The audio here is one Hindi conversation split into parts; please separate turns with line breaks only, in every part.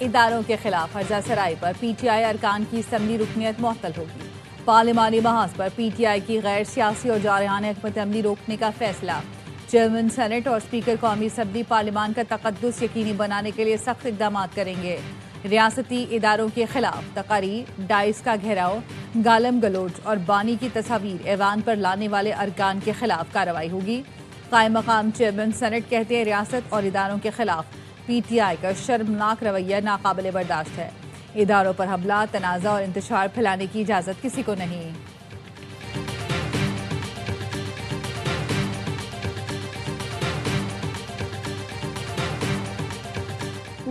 इदारों के खिलाफ हर्जा सराई पर PTI अरकान की असम्बली रुकनियत मुअत्तल होगी। पार्लिमानी बहस पर PTI की गैर सियासी और जारहाना हिकमत अमली रोकने का फैसला। चेयरमैन सेनेट और स्पीकर कौमी असम्बली पार्लिमान का तकद्दुस यकीनी बनाने के लिए सख्त इकदाम करेंगे। रियासती इदारों के खिलाफ तकारीर, डाइस का घेराव, गालम गलोच और बानी की तस्वीर ऐवान पर लाने वाले अरकान के खिलाफ कार्रवाई होगी। कायम मकाम चेयरमैन सेनेट कहते हैं रियासत और इदारों के खिलाफ PTI का शर्मनाक रवैया नाकाबिले बर्दाश्त है। इदारों पर हमला, तनाज़ा और इंतशार फैलाने की इजाज़त किसी को नहीं।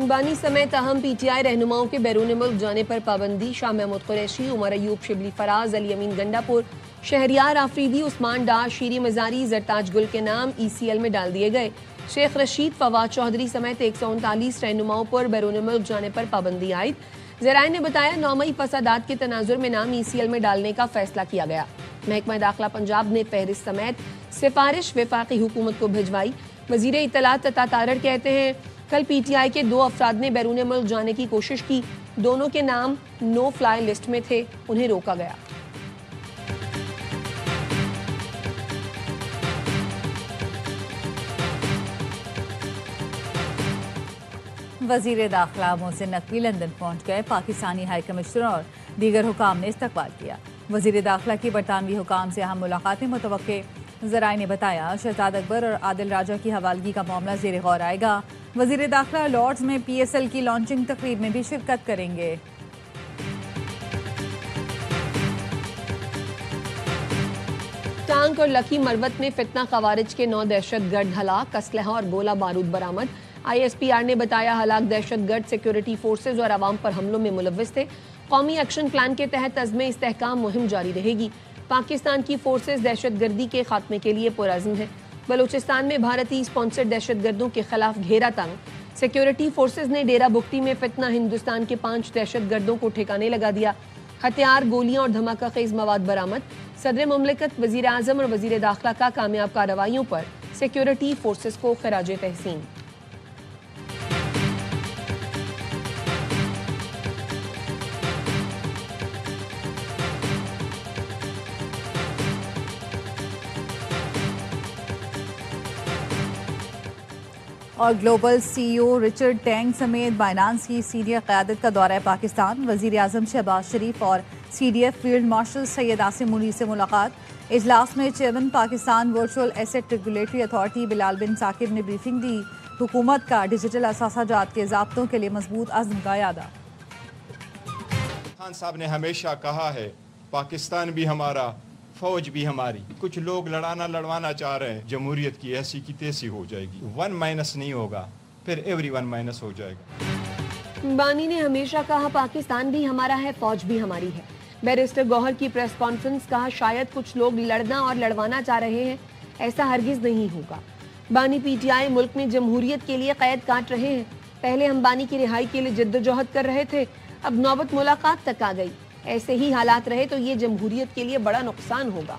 बानी समेत अहम PTI रहनुमाओं के बैरून मुल्क जाने पर पाबंदी। शाह महमूद कुरैशी, उमर अयूब शिबली फराज, अली अमीन गंडापुर, शहरियार आफरीदी, उस्मान डार, शीरी मजारी, जरताज गुल के नाम ECL में डाल दिए गए। शेख रशीद, फवाद चौधरी समेत 139 रहनुमाओं पर बैरून मुल्क जाने पर पाबंदी आयद। ज़राए ने बताया 9 मई फसादात के तनाजुर में नाम ECL में डालने का फैसला किया गया। महकमा दाखिला पंजाब ने फहरिस्त समेत सिफारिश वफाकी हुकूमत को भिजवाई। वजीर इत्तलात अता तारड़ कहते हैं कल PTI के 2 अफराद ने बैरून मुल्क जाने की कोशिश की। दोनों के नाम नो फ्लाई लिस्ट में थे, उन्हें रोका गया।
वजीर दाखिला मोहसिन नकवी लंदन पहुंच गए। पाकिस्तानी हाई कमिश्नर और दीगर हुकाम ने इस्तकबाल किया। वजीर दाखिला की बरतानवी हुकाम से अहम मुलाकातें मुतवक्के। ज़राए ने बताया शहजाद अकबर और आदिल राजा की हवालगी का मामला ज़ेर गौर आएगा। वजीर दाखिला लॉर्ड्स में PSL की लॉन्चिंग तकरीब में भी शिरकत करेंगे।
टांग और लकी मरवत में फितना खवारिज के 9 दहशतगर्द हलाक, असलहा और गोला बारूद बरामद। ISPR ने बताया हलाक दहशतगर्द सिक्योरिटी फोर्सेज और आवाम पर हमलों में मुलव्विस थे। कौमी एक्शन प्लान के तहत अज़्म इस्तेहकाम मुहिम जारी रहेगी। पाकिस्तान की फोर्सेज दहशतगर्दी के खात्मे के लिए पुरअज़्म है। बलूचिस्तान में भारतीय स्पॉन्सर्ड दहशतगर्दों के खिलाफ घेरा तंग। सिक्योरिटी फोर्सेज ने डेरा बुख्ती में फितना हिंदुस्तान के 5 दहशतगर्दों को ठिकाने लगा दिया। हथियार, गोलियां और धमाका खेज मवाद बरामद। सदर मुमलिकत, वजीर आजम और वजीर दाखिला का कामयाब कार्रवाइयों पर सिक्योरिटी फोर्सेज को खराज तहसीन।
और ग्लोबल CEO रिचर्ड टैंग समेत बाइनांस की सीनियर क़यादत का दौरा पाकिस्तान। वज़ीर आज़म शहबाज शरीफ और CDF field marshal Syed Asim Munir से मुलाकात। इजलास में chairman Pakistan virtual asset regulatory authority Bilal bin Saqib ने ब्रीफिंग दी। हुकूमत का डिजिटल असासाजात के ज़ाब्तों के लिए मजबूत अज़्म का यादा।
खान साहब ने हमेशा कहा है पाकिस्तान भी हमारा, फौज भी हमारी। कुछ लोग लड़वाना चाह रहे हैं, जमहूरियत की ऐसी की तैसी हो जाएगी। 1 माइनस नहीं होगा, फिर एवरीवन माइनस हो जाएगा।
बानी ने हमेशा कहा पाकिस्तान भी हमारा है, फौज भी हमारी है। बैरिस्टर गौहर की प्रेस कॉन्फ्रेंस, कहा शायद कुछ लोग लड़ना और लड़वाना चाह रहे हैं, ऐसा हरगिज नहीं होगा। बानी PTI मुल्क में जमहूरियत के लिए कैद काट रहे हैं। पहले हम बानी की रिहाई के लिए जद्दोजहद कर रहे थे, अब नौबत मुलाकात तक आ गई। ऐसे ही हालात रहे तो ये जमहूरियत के लिए बड़ा नुकसान होगा।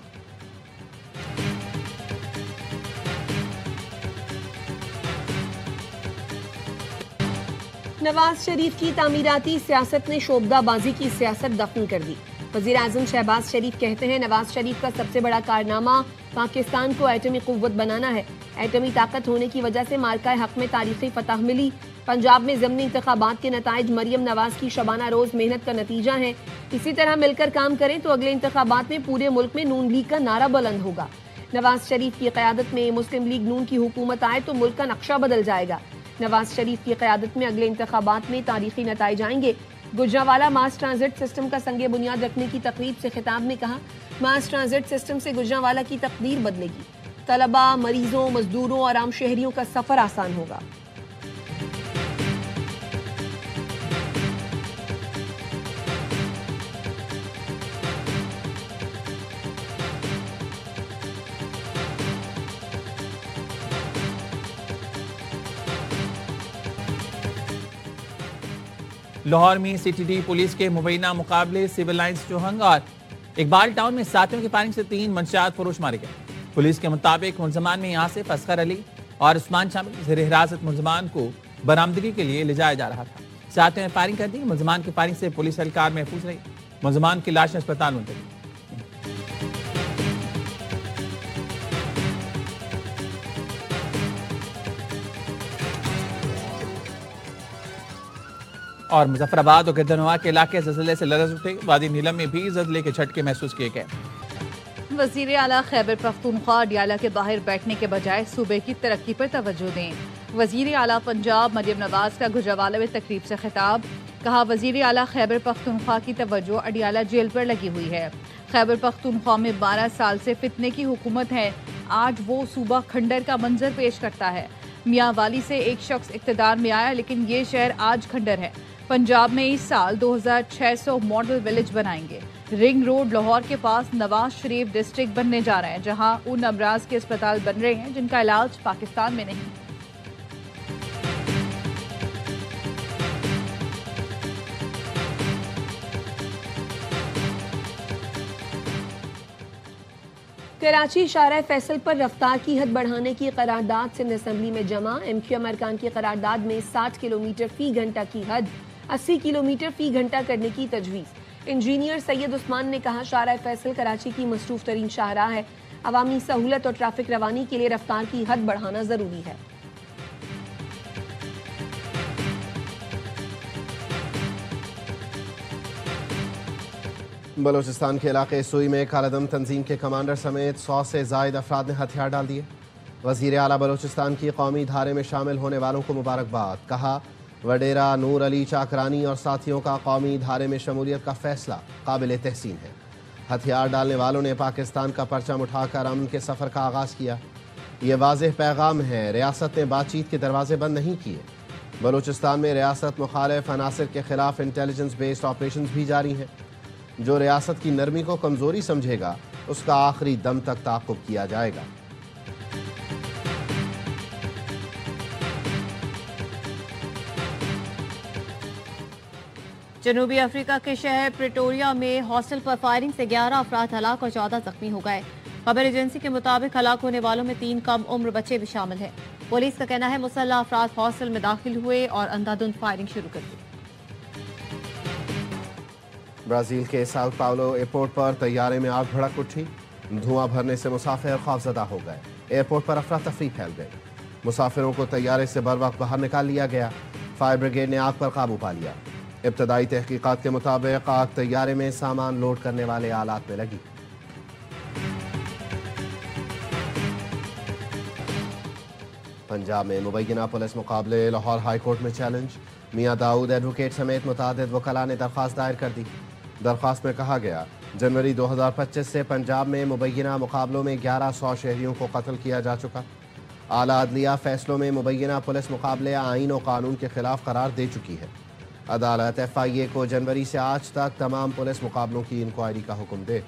नवाज शरीफ की तामीराती सियासत ने शोबदाबाजी की सियासत दफन कर दी। वजीर आजम शहबाज शरीफ कहते हैं नवाज शरीफ का सबसे बड़ा कारनामा पाकिस्तान को एटमी कुव्वत बनाना है। एटमी ताकत होने की वजह से मार्का हक में तारीखी फतह मिली। पंजाब में ज़मीनी इंतखाबात के नताइज मरियम नवाज की शबाना रोज मेहनत का नतीजा है। इसी तरह मिलकर काम करें तो अगले इंतखाबात में पूरे मुल्क में नून लीग का नारा बुलंद होगा। नवाज शरीफ की क़यादत में मुस्लिम लीग नून की हुकूमत आए तो मुल्क का नक्शा बदल जाएगा। नवाज शरीफ की क़यादत में अगले इंतखाबात में तारीखी नताइज आएंगे। गुजरांवाला मास ट्रांजिट सिस्टम का संगे बुनियाद रखने की तकरीब से खिताब में कहा मास ट्रांजिट सिस्टम से गुजरांवाला की तकदीर बदलेगी। तलबा, मरीजों, मजदूरों और आम शहरियों का सफर आसान होगा।
लाहौर में CTD पुलिस के मुबैना मुकाबले सिविल लाइंस जोहंग और इकबाल टाउन में साथियों की फायरिंग से 3 मंशियात फरोश मारे गए। पुलिस के मुताबिक मुलजमान में आसिफ, असगर अली और उस्मान शामिल। ज़ेर हिरासत मुलजमान को बरामदगी के लिए ले जाया जा रहा था। साथ में फायरिंग कर दी। मुलजमान की फायरिंग से पुलिस एहलकार महफूज रही। मुलजमान की लाश अस्पताल मुंतकिल। और मुजफ्फराबाद और गिरदनवा के इलाके ज़लज़ले से लरज़ उठे। वादी नीलम में भी ज़लज़ले के झटके महसूस किए गए।
वज़ीर आला खैबर पख्तूनख्वा अडियाला के बाहर बैठने के बजाय सूबे की तरक्की पर तवज्जो दें। वज़ीर आला पंजाब मरियम नवाज का गुजरावाला में तकरीब से खिताब। कहा, वज़ीर आला खैबर पख्तूनख्वा की तवज्जो अडियाला जेल पर लगी हुई है। खैबर पख्तूनख्वा में 12 साल से फितने की हुकूमत है। आज वो सूबा खंडर का मंजर पेश करता है। मियाँ वाली से एक शख्स इक़्तिदार में आया, लेकिन ये शहर आज खंडर है। पंजाब में इस साल 2600 मॉडल विलेज बनाएंगे। रिंग रोड लाहौर के पास नवाज शरीफ डिस्ट्रिक्ट बनने जा रहे हैं, जहां उन अमराज के अस्पताल बन रहे हैं जिनका इलाज पाकिस्तान में नहीं।
कराची शाहराह फैसल पर रफ्तार की हद बढ़ाने की करारदाद सिंध असेंबली में जमा। एमक्यू अरकान की करारदाद में 60 किलोमीटर फी घंटा की हद 80 किलोमीटर फी घंटा करने की तजवीज़। इंजीनियर सैयद उस्मान ने कहा, शाहराह फैसल कराची की मसरूफ तरीन शाहराह है। अवामी सहूलत और ट्रैफिक रवानी के लिए रफ्तार की हद बढ़ाना जरूरी है।
बलोचिस्तान के इलाके सुई में कालादम तंजीम के कमांडर समेत 100 से जायद अफराद ने हथियार डाल दिए। वज़ीर आला बलोचिस्तान की कौमी धारे में शामिल होने वालों को मुबारकबाद। कहा, वडेरा नूर अली चाकरानी और साथियों का कौमी धारे में शमूलियत का फैसला काबिल तहसीन है। हथियार डालने वालों ने पाकिस्तान का परचम उठाकर अमन के सफ़र का आगाज़ किया। ये वाज़ेह पैगाम है, रियासत ने बातचीत के दरवाजे बंद नहीं किए। बलोचिस्तान में रियासत मुखालिफ अनासिर के खिलाफ इंटेलिजेंस बेस्ड ऑपरेशन भी जारी हैं। जो रियासत की नरमी को कमज़ोरी समझेगा उसका आखिरी दम तक ताक़ुब किया जाएगा।
जनूबी अफ्रीका के शहर प्रिटोरिया में हॉस्टल पर फायरिंग से 11 अफराद हलाक और 14 जख्मी हो गए। खबर एजेंसी के मुताबिक हलाक होने वालों में 3 कम उम्र बच्चे भी शामिल हैं। पुलिस का कहना है मुसल्लह अफराद हॉस्टल में दाखिल हुए और अंधाधुंध फायरिंग शुरू कर दी।
ब्राज़ील के साओ पाउलो एयरपोर्ट पर तैयारे में आग भड़क उठी। धुआं भरने से मुसाफिर खौफजदा हो गए। एयरपोर्ट पर अफरा तफरी फैल गई। मुसाफिरों को तैयारे से बर वक्त बाहर निकाल लिया गया। फायर ब्रिगेड ने आग पर काबू पा लिया। इब्तदाई तहकीकात के मुताबिक आग तैयारे में सामान लोड करने वाले आलात में लगी। पंजाब में मुबैना पुलिस मुकाबले लाहौर हाई कोर्ट में चैलेंज। मियां दाऊद एडवोकेट समेत मुतादिद वकला ने दरख्वास्त दायर कर दी। दरख्वास्त में कहा गया, जनवरी 2025 से पंजाब में मुबैना मुकाबलों में 1100 शहरियों को कत्ल किया जा चुका। आला अदलिया फैसलों में मुबैना पुलिस मुकाबले आईन और कानून के खिलाफ करार दे चुकी है। अदालत FIA को जनवरी से आज तक तमाम पुलिस मुकाबलों की इंक्वायरी का हुक्म दे।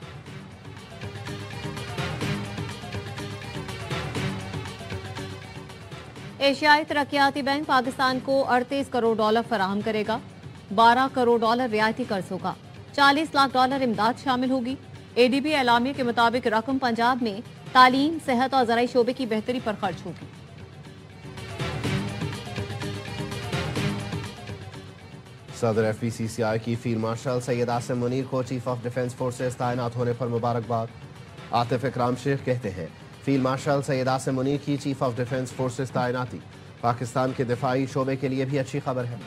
एशियाई तरक्याती बैंक पाकिस्तान को 38 करोड़ डॉलर फराहम करेगा। 12 करोड़ डॉलर रियायती कर्ज होगा। 40 लाख डॉलर इमदाद शामिल होगी। ADB एलामिया के मुताबिक रकम पंजाब में तालीम, सेहत और ज़राई शोबे की बेहतरी पर खर्च होगी।
सदर FPCCI की फील्ड मार्शल सैयद आसिम मुनीर को चीफ ऑफ डिफेंस फोर्सेस तैनात होने पर मुबारकबाद। आतिफ इकराम शेख कहते हैं, फील्ड मार्शल सैयद आसिम मुनीर की चीफ ऑफ डिफेंस फोर्सेस तैनाती पाकिस्तान के दिफाई शोबे के लिए भी अच्छी खबर है।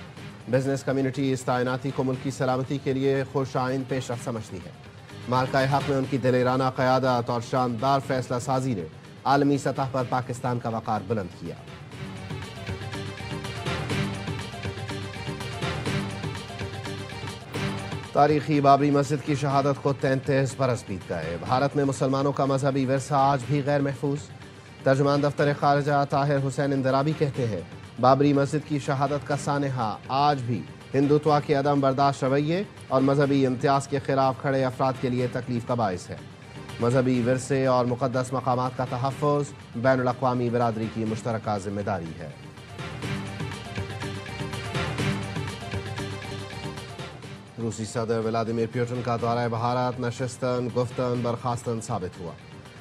बिजनेस कम्युनिटी इस तैनाती को मुल्क की सलामती के लिए खुश आइन पेशरफ समझती है। मार्का हक में उनकी दिलेराना क़यादत और शानदार फैसला साजी ने आलमी सतह पर पाकिस्तान का वक़ार बुलंद किया। तारीखी बाबरी मस्जिद की शहादत को 33 बरस बीत गए। भारत में मुसलमानों का मजहबी विरसा आज भी गैर महफूज। तर्जुमान दफ्तर खारजा ताहिर हुसैन इंदराबी कहते हैं, बाबरी मस्जिद की शहादत का सानहा आज भी हिंदुत्व के अदम बर्दाश्त रवैये और मजहबी इम्तियाज़ के खिलाफ खड़े अफराद के लिए तकलीफ का बायस है। मजहबी विरसे और मुक़द्दस मकामात का तहफ़्फ़ुज़ बैनुल अक़वामी बिरादरी की मुश्तरका जिम्मेदारी है। रूसी सदर व्लादिमीर पुतिन का दौरा भारत नशिस्तन गुफ्तन बर्खास्तन साबित हुआ।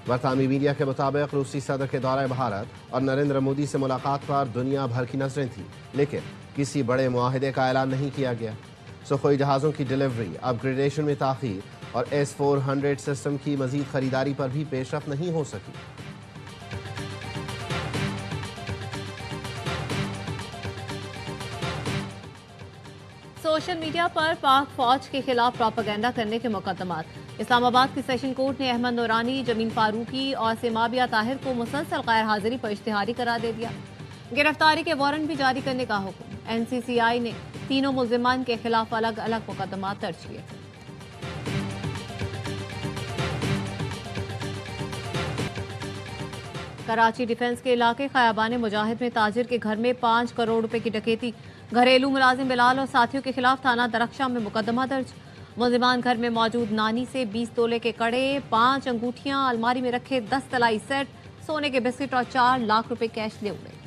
बरतानवी मीडिया के मुताबिक रूसी सदर के दौरे भारत और नरेंद्र मोदी से मुलाकात पर दुनिया भर की नजरें थी, लेकिन किसी बड़े मुआहदे का ऐलान नहीं किया गया। सुखोई जहाज़ों की डिलीवरी, अपग्रेडेशन में ताख़ीर और S-400 सिस्टम की मजीद खरीदारी पर भी पेशरफ नहीं हो सकी।
सोशल मीडिया पर पाक फौज के खिलाफ प्रोपेगेंडा करने के मुकदमात। इस्लामाबाद की सेशन कोर्ट ने अहमद नूरानी, जमील फारूकी और सिमाबिया ताहिर को मुसलसल गैर हाजिरी पर इश्तिहारी करार दे दिया। गिरफ्तारी के वारंट भी जारी करने का हुक्म। NCCI ने तीनों मुल्जिमान के खिलाफ अलग अलग मुकदमात दर्ज किए थे। कराची डिफेंस के इलाके खयाबान मुजाहिद में ताजिर के घर में 5 करोड़ रुपए की डकैती। घरेलू मुलाजिम बिलाल और साथियों के खिलाफ थाना दरख्शां में मुकदमा दर्ज। मुल्जिमान घर में मौजूद नानी से 20 तोले के कड़े, 5 अंगूठियां, अलमारी में रखे 10 तलाई सेट, सोने के बिस्किट और 4 लाख रुपए कैश ले उड़े।